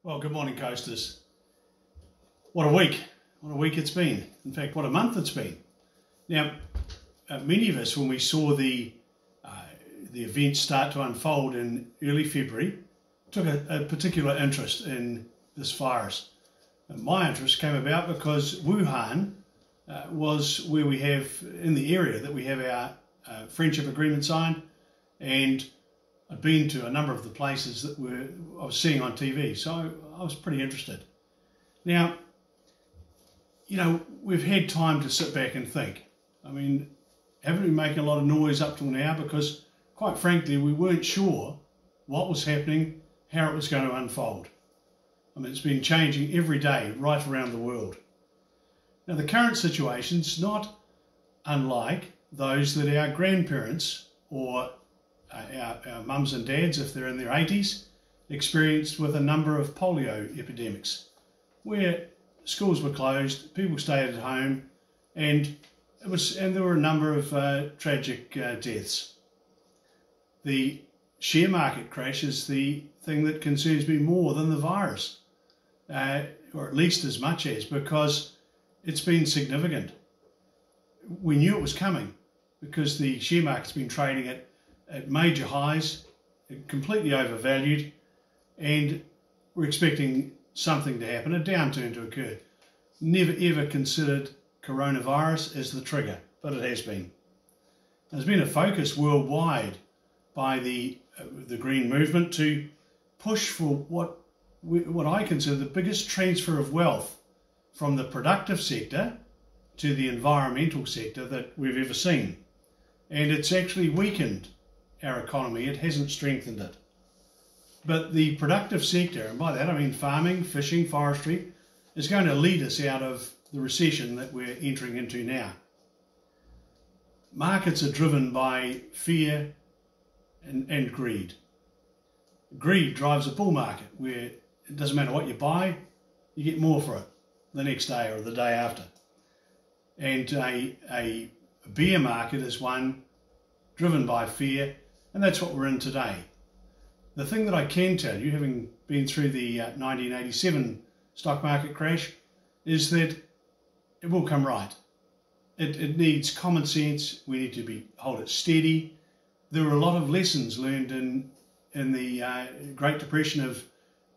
Well, good morning, coasters. What a week. What a week it's been. In fact, what a month it's been. Now, many of us, when we saw the events start to unfold in early February, took a particular interest in this virus. And my interest came about because Wuhan was where we have, in the area that we have our friendship agreement signed, and I'd been to a number of the places that I was seeing on TV, so I was pretty interested. Now, you know, we've had time to sit back and think. I mean, haven't been making a lot of noise up till now because, quite frankly, we weren't sure what was happening, how it was going to unfold. I mean, it's been changing every day right around the world. Now, the current situation's not unlike those that our grandparents or our mums and dads, if they're in their 80s, experienced with a number of polio epidemics, where schools were closed, people stayed at home, and there were a number of tragic deaths. The share market crash is the thing that concerns me more than the virus, or at least as much as, because it's been significant. We knew it was coming because the share market's been trading at major highs, completely overvalued, and we're expecting something to happen, a downturn to occur. Never ever considered coronavirus as the trigger, but it has been. There's been a focus worldwide by the green movement to push for what I consider the biggest transfer of wealth from the productive sector to the environmental sector that we've ever seen. And it's actually weakened our economy, it hasn't strengthened it. But the productive sector, and by that I mean farming, fishing, forestry, is going to lead us out of the recession that we're entering into now. Markets are driven by fear and greed. Greed drives a bull market where it doesn't matter what you buy, you get more for it the next day or the day after. And a bear market is one driven by fear, and that's what we're in today. The thing that I can tell you, having been through the 1987 stock market crash, is that it will come right. It needs common sense. We need to hold it steady. There were a lot of lessons learned in the Great Depression of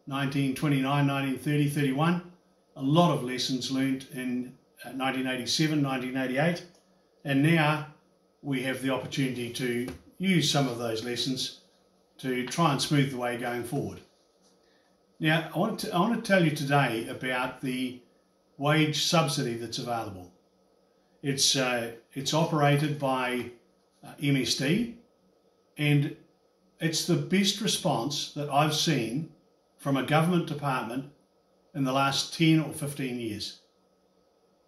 1929, 1930, 31. A lot of lessons learned in 1987, 1988, and now we have the opportunity to use some of those lessons to try and smooth the way going forward. Now, I want to tell you today about the wage subsidy that's available. It's operated by MSD, and it's the best response that I've seen from a government department in the last 10 or 15 years.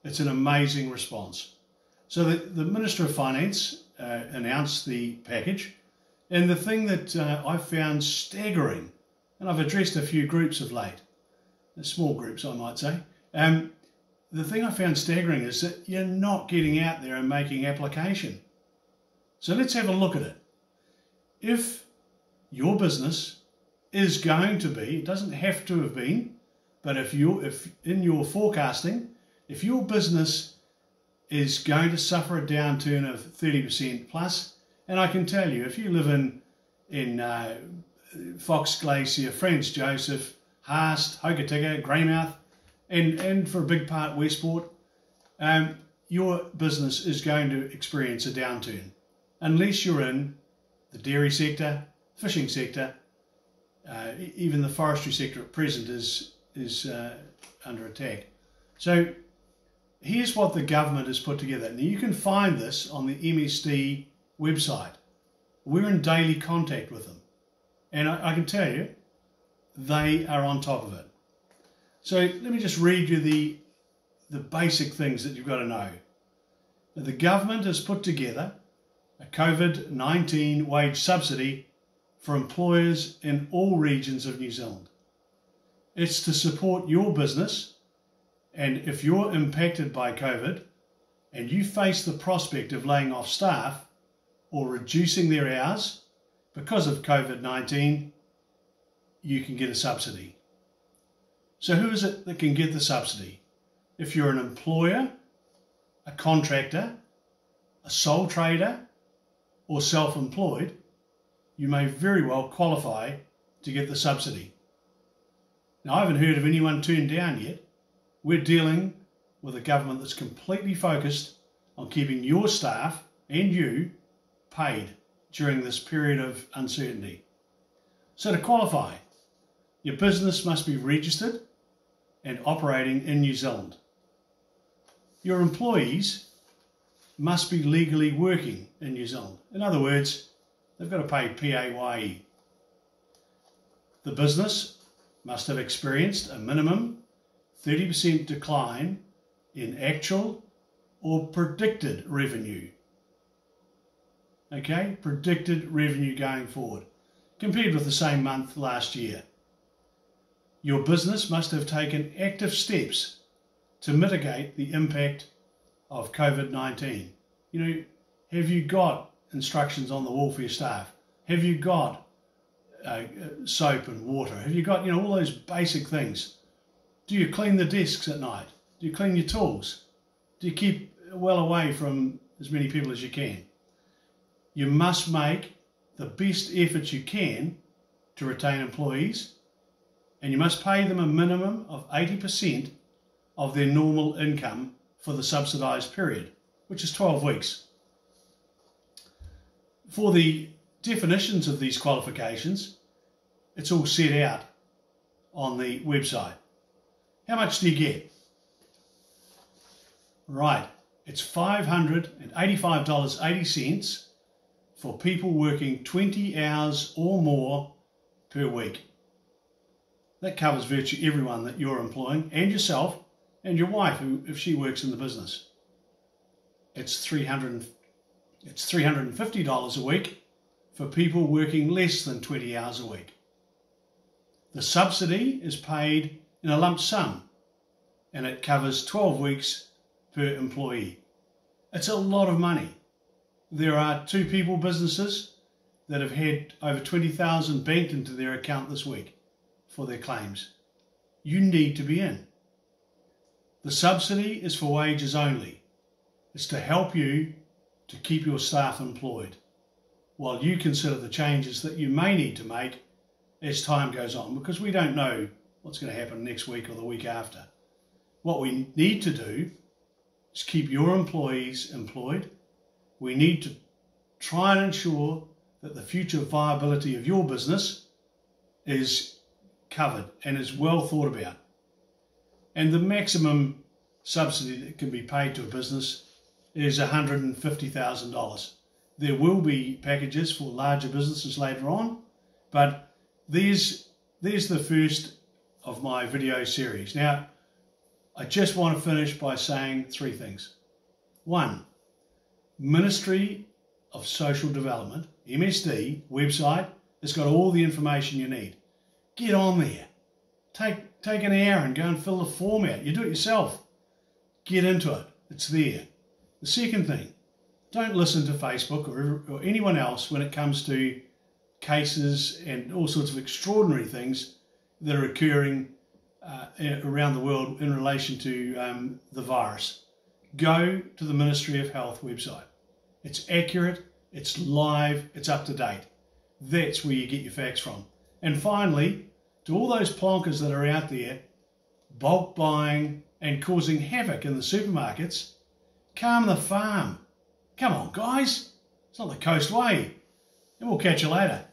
It's an amazing response. So the Minister of Finance announced the package, and the thing that I found staggering, and I've addressed a few groups of late, small groups I might say, the thing I found staggering is that you're not getting out there and making application. So let's have a look at it. If your business is going to be, it doesn't have to have been, but if in your forecasting, if your business is going to suffer a downturn of 30% plus, and I can tell you, if you live in Fox Glacier, Franz Joseph, Haast, Hokitika, Greymouth, and for a big part Westport, your business is going to experience a downturn, unless you're in the dairy sector, fishing sector, even the forestry sector at present is under attack. So here's what the government has put together. Now you can find this on the MSD website. We're in daily contact with them, and I can tell you they are on top of it. So let me just read you the basic things that you've got to know. The government has put together a COVID-19 wage subsidy for employers in all regions of New Zealand. It's to support your business, and if you're impacted by COVID and you face the prospect of laying off staff or reducing their hours because of COVID-19, you can get a subsidy. So who is it that can get the subsidy? If you're an employer, a contractor, a sole trader, or self-employed, you may very well qualify to get the subsidy. Now, I haven't heard of anyone turned down yet. We're dealing with a government that's completely focused on keeping your staff and you paid during this period of uncertainty. So to qualify, your business must be registered and operating in New Zealand. Your employees must be legally working in New Zealand. In other words, they've got to pay PAYE. The business must have experienced a minimum 30% decline in actual or predicted revenue. Okay, predicted revenue going forward, compared with the same month last year. Your business must have taken active steps to mitigate the impact of COVID-19. You know, have you got instructions on the wall for your staff? Have you got soap and water? Have you got, all those basic things? Do you clean the desks at night? Do you clean your tools? Do you keep well away from as many people as you can? You must make the best efforts you can to retain employees, and you must pay them a minimum of 80% of their normal income for the subsidised period, which is 12 weeks. For the definitions of these qualifications, it's all set out on the website. How much do you get? Right, it's $585.80 for people working 20 hours or more per week. That covers virtually everyone that you're employing, and yourself and your wife, if she works in the business. It's $350 a week for people working less than 20 hours a week. The subsidy is paid in a lump sum, and it covers 12 weeks per employee. It's a lot of money. There are 2 people businesses that have had over 20,000 banked into their account this week for their claims. You need to be in. The subsidy is for wages only. It's to help you to keep your staff employed while you consider the changes that you may need to make as time goes on, because we don't know what's going to happen next week or the week after. What we need to do is keep your employees employed. We need to try and ensure that the future viability of your business is covered and is well thought about. And the maximum subsidy that can be paid to a business is $150,000. There will be packages for larger businesses later on, but there's the first of my video series. Now, I just want to finish by saying 3 things. 1, Ministry of Social Development, MSD, website, has got all the information you need. Get on there. Take an hour and go and fill the form out. You do it yourself. Get into it. It's there. The second thing, don't listen to Facebook or anyone else when it comes to cases and all sorts of extraordinary things that are occurring around the world in relation to the virus. Go to the Ministry of Health website. It's accurate, it's live, it's up to date. That's where you get your facts from. And finally, to all those plonkers that are out there bulk buying and causing havoc in the supermarkets, calm the farm. Come on, guys. It's not the coast way. And we'll catch you later.